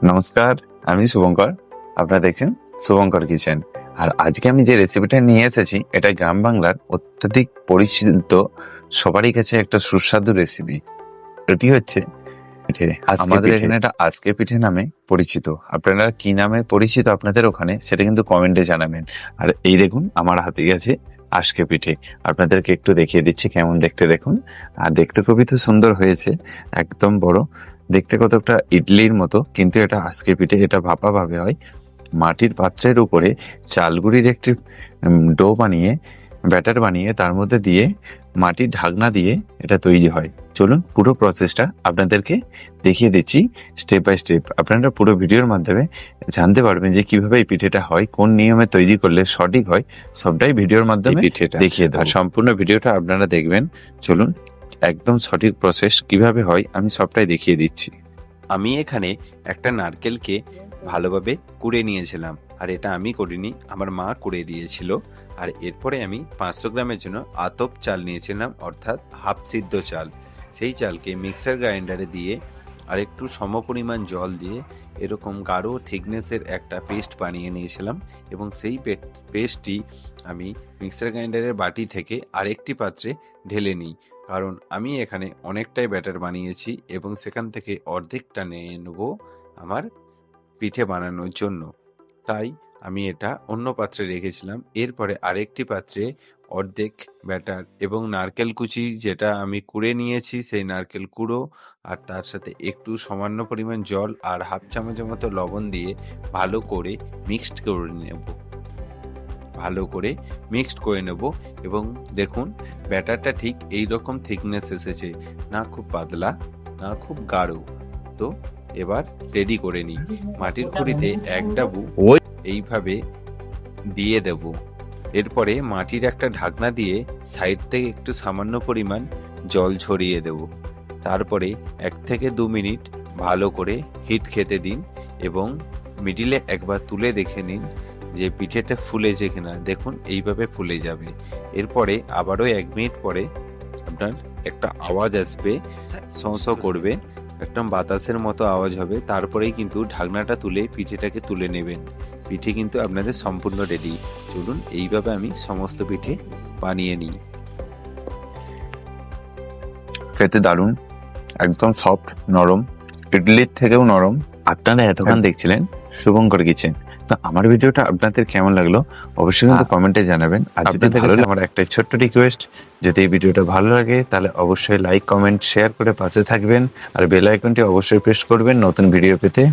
নমস্কার, আমি শুভঙ্কর। আপনারা দেখছেন শুভঙ্কর কিচেন। আর আজকে আমি যে রেসিপিটা নিয়ে এসেছি এটা গ্রাম বাংলার অত্যধিক পরিচিত, সবারই কাছে একটা সুস্বাদু রেসিপি। এটি হচ্ছে পিঠে। আমাদের এখানে এটা আজকে পিঠে নামে পরিচিত। আপনারা কি নামে পরিচিত আপনাদের ওখানে সেটা কিন্তু কমেন্টে জানাবেন। আর এই দেখুন আমার হাতে গেছে আজকে পিঠে। আপনাদেরকে একটু দেখিয়ে দিচ্ছি কেমন দেখতে, দেখুন। আর দেখতে খুবই তো সুন্দর হয়েছে, একদম বড়, দেখতে কতটা ইডলির মতো, কিন্তু এটা আজকে পিঠে। এটা ভাপা ভাবে হয়। মাটির পাত্রের উপরে চালগুড়ির একটি ডো বানিয়ে, ব্যাটার বানিয়ে তার মধ্যে দিয়ে মাটির ঢাকনা দিয়ে এটা তৈরি হয়। চলুন পুরো প্রসেসটা আপনাদেরকে দেখিয়ে দিচ্ছি স্টেপ বাই স্টেপ। আপনারা পুরো ভিডিওর মাধ্যমে জানতে পারবেন যে কিভাবে এই পিঠেটা হয়, কোন নিয়মে তৈরি করলে সঠিক হয়, সবটাই ভিডিওর মাধ্যমে দেখিয়ে দেবো। আর সম্পূর্ণ ভিডিওটা আপনারা দেখবেন। চলুন, একদম সঠিক প্রসেস কিভাবে হয় আমি সবটাই দেখিয়ে দিচ্ছি। আমি এখানে একটা নারকেলকে ভালোভাবে কুড়ে নিয়েছিলাম, আর এটা আমি করিনি, আমার মা কুড়ে দিয়েছিল। আর এরপরে আমি 500 গ্রামের জন্য আতপ চাল নিয়েছিলাম, অর্থাৎ হাফ সিদ্ধ চাল। সেই চালকে মিক্সার গ্রাইন্ডারে দিয়ে আর একটু সমপরিমাণ জল দিয়ে এরকম গাঢ় থিকনেসের একটা পেস্ট বানিয়ে নিয়েছিলাম, এবং সেই পেস্টটি আমি মিক্সার গ্রাইন্ডারের বাটি থেকে আরেকটি পাত্রে ঢেলে নিই। কারণ আমি এখানে অনেকটাই ব্যাটার বানিয়েছি এবং সেখান থেকে অর্ধেকটা নিয়ে নেব আমার পিঠে বানানোর জন্য। তাই আমি এটা অন্য পাত্রে রেখেছিলাম। এরপরে আরেকটি পাত্রে অর্ধেক ব্যাটার এবং নারকেল কুচি, যেটা আমি কুড়ে নিয়েছি সেই নারকেল কুড়ো, আর তার সাথে একটু সামান্য পরিমাণ জল আর হাফ চামচের মতো লবণ দিয়ে ভালো করে মিক্সড করে নেব। এবং দেখুন ব্যাটারটা ঠিক এই রকম থিকনেস এসেছে, না খুব পাতলা না খুব গাঢ়। তো এবার রেডি করে নিই। মাটির খুঁড়িতে এক ডাবু এইভাবে দিয়ে দেব। এরপরে মাটির একটা ঢাকনা দিয়ে সাইড থেকে একটু সামান্য পরিমাণ জল ছড়িয়ে দেব। তারপরে 1 থেকে 2 মিনিট ভালো করে হিট খেতে দিন এবং মিডিলে একবার তুলে দেখে নিন যে পিঠেটা ফুলেছে কিনা। দেখুন এইভাবে ফুলে যাবে। এরপরে আবারও 1 মিনিট পরে আপনার একটা আওয়াজ আসবে, শঁ করবে, একদম বাতাসের মতো আওয়াজ হবে। তারপরেই কিন্তু ঢাকনাটা তুলে পিঠেটাকে তুলে নেবেন। পিঠে কিন্তু আপনাদের সম্পূর্ণ রেডি। চলুন এইভাবে আমি সমস্ত পিঠে বানিয়ে নিই। খেতে দারুণ, একদম সফট, নরম, ইডলির থেকেও নরম। আপনারা এতক্ষণ দেখছিলেন শুভঙ্কর কিচেন। তো আমার ভিডিওটা আপনাদের কেমন লাগলো অবশ্যই কিন্তু কমেন্টে জানাবেন। আর যদি ভালো লাগে, আমার একটা ছোট্ট রিকোয়েস্ট, যদি এই ভিডিওটা ভালো লাগে তাহলে অবশ্যই লাইক, কমেন্ট, শেয়ার করে পাশে থাকবেন। আর বেল আইকনটি অবশ্যই প্রেস করবেন নতুন ভিডিও পেতে।